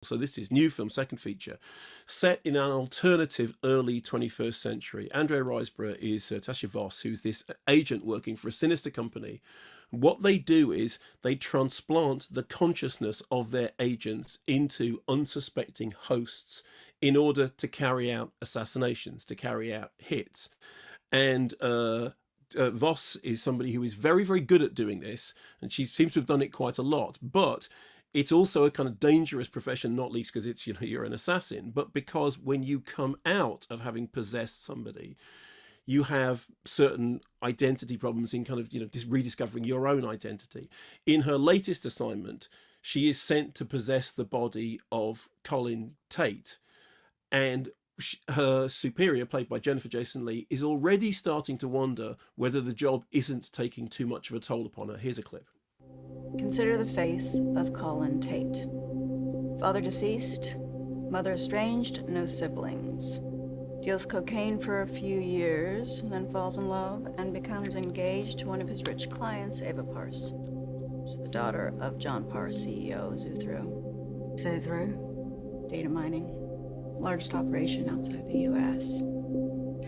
So this is new film, second feature, set in an alternative early 21st century. Andre Riseborough is Tasya Vos, who's this agent working for a sinister company. What they do is they transplant the consciousness of their agents into unsuspecting hosts in order to carry out assassinations, to carry out hits. And Voss is somebody who is very, very good at doing this, and she seems to have done it quite a lot. But it's also a kind of dangerous profession, not least because it's, you're an assassin, but because when you come out of having possessed somebody, you have certain identity problems in kind of, just rediscovering your own identity. In her latest assignment, she is sent to possess the body of Colin Tate, and her superior, played by Jennifer Jason Leigh, is already starting to wonder whether the job isn't taking too much of a toll upon her. Here's a clip. Consider the face of Colin Tate. Father deceased, mother estranged, no siblings. Deals cocaine for a few years, then falls in love and becomes engaged to one of his rich clients, Ava Parse. She's the daughter of John Parse, CEO, Zuthru. Zuthru? Data mining. Largest operation outside the U.S.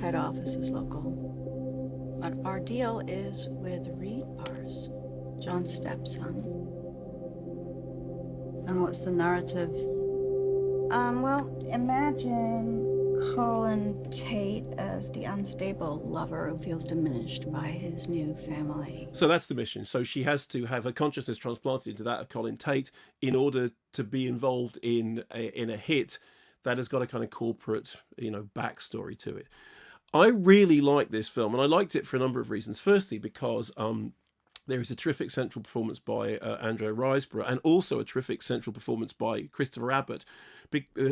Head office is local. But our deal is with Reed Parse, John's stepson. And what's the narrative? Well, imagine Colin Tate as the unstable lover who feels diminished by his new family. So that's the mission. So she has to have her consciousness transplanted into that of Colin Tate in order to be involved in a hit that has got a kind of corporate, backstory to it. I really like this film, and I liked it for a number of reasons. Firstly, because there is a terrific central performance by Andre Riseborough, and also a terrific central performance by Christopher Abbott,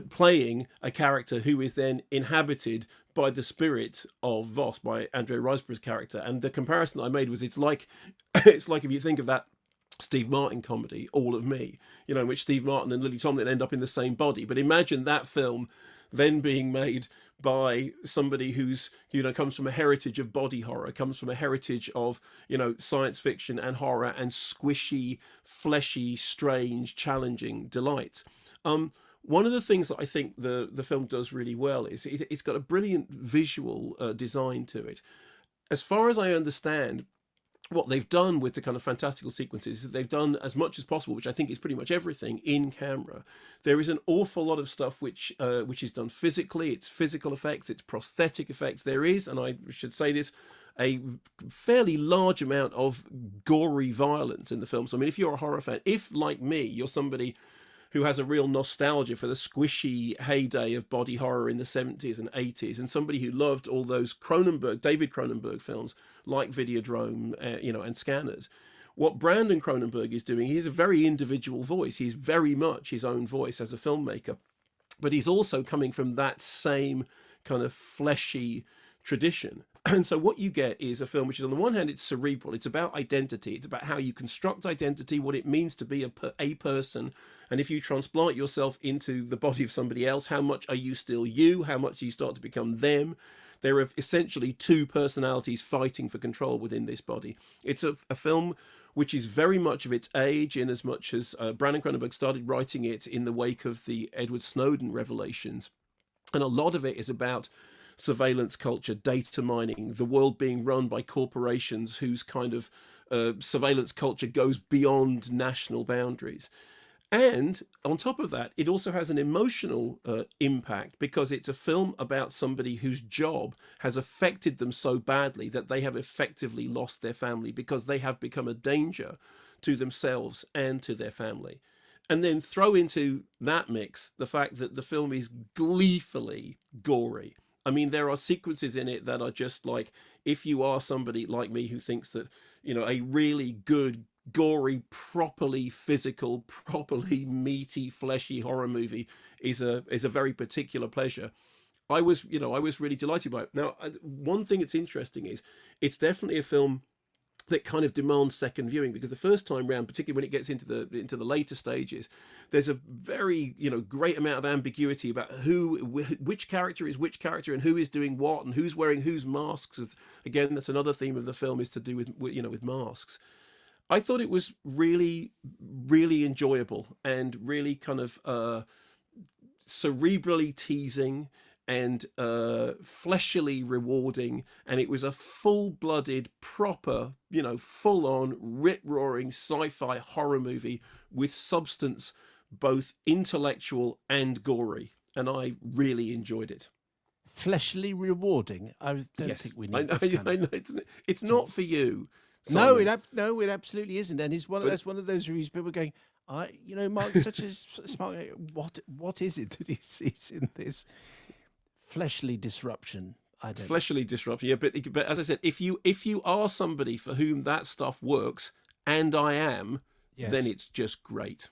playing a character who is then inhabited by the spirit of Voss, by Andre Riseborough's character. And the comparison I made was, it's like if you think of that Steve Martin comedy, All of Me, in which Steve Martin and Lily Tomlin end up in the same body. But imagine that film then being made by somebody who's, comes from a heritage of body horror, comes from a heritage of, science fiction and horror and squishy, fleshy, strange, challenging delight. One of the things that I think the film does really well is it's got a brilliant visual design to it. As far as I understand, what they've done with the kind of fantastical sequences is that they've done as much as possible, which I think is pretty much everything, in camera. There is an awful lot of stuff which is done physically. It's physical effects, it's prosthetic effects. There is, and I should say this, a fairly large amount of gory violence in the film. So, I mean, if you're a horror fan, if, like me, you're somebody who has a real nostalgia for the squishy heyday of body horror in the 70s and 80s, and somebody who loved all those David Cronenberg films like Videodrome, and Scanners. What Brandon Cronenberg is doing, he's a very individual voice. He's very much his own voice as a filmmaker, but he's also coming from that same kind of fleshy tradition. And so what you get is a film which is, on the one hand, it's cerebral. It's about identity. It's about how you construct identity, what it means to be a person. And if you transplant yourself into the body of somebody else, how much are you still you? How much do you start to become them? There are essentially two personalities fighting for control within this body. It's a film which is very much of its age, in as much as Brandon Cronenberg started writing it in the wake of the Edward Snowden revelations. And a lot of it is about surveillance culture, data mining, the world being run by corporations whose kind of surveillance culture goes beyond national boundaries. And on top of that, it also has an emotional impact, because it's a film about somebody whose job has affected them so badly that they have effectively lost their family, because they have become a danger to themselves and to their family. And then throw into that mix the fact that the film is gleefully gory. I mean, there are sequences in it that are just like, if you are somebody like me who thinks that, a really good, gory, properly physical, properly meaty, fleshy horror movie is a very particular pleasure. I was really delighted by it. Now, one thing that's interesting is it's definitely a film that kind of demands second viewing, because the first time round, particularly when it gets into the later stages, there's a very great amount of ambiguity about which character is which character, and who is doing what, and who's wearing whose masks. Again, that's another theme of the film, is to do with masks. I thought it was really, really enjoyable, and really kind of cerebrally teasing and fleshily rewarding, and it was a full-blooded, proper, full-on, rip-roaring sci-fi horror movie with substance, both intellectual and gory, and I really enjoyed it. Fleshly rewarding. I don't Yes, think we need I this know, kind of... it's not for you, No, Simon. it absolutely isn't, and it's that's one of those reviews people are going, Mark's such a smart guy. What is it that he sees in this fleshly disruption? I don't. Fleshly disruption, yeah, but as I said, if you are somebody for whom that stuff works, and I am, Yes. then it's just great.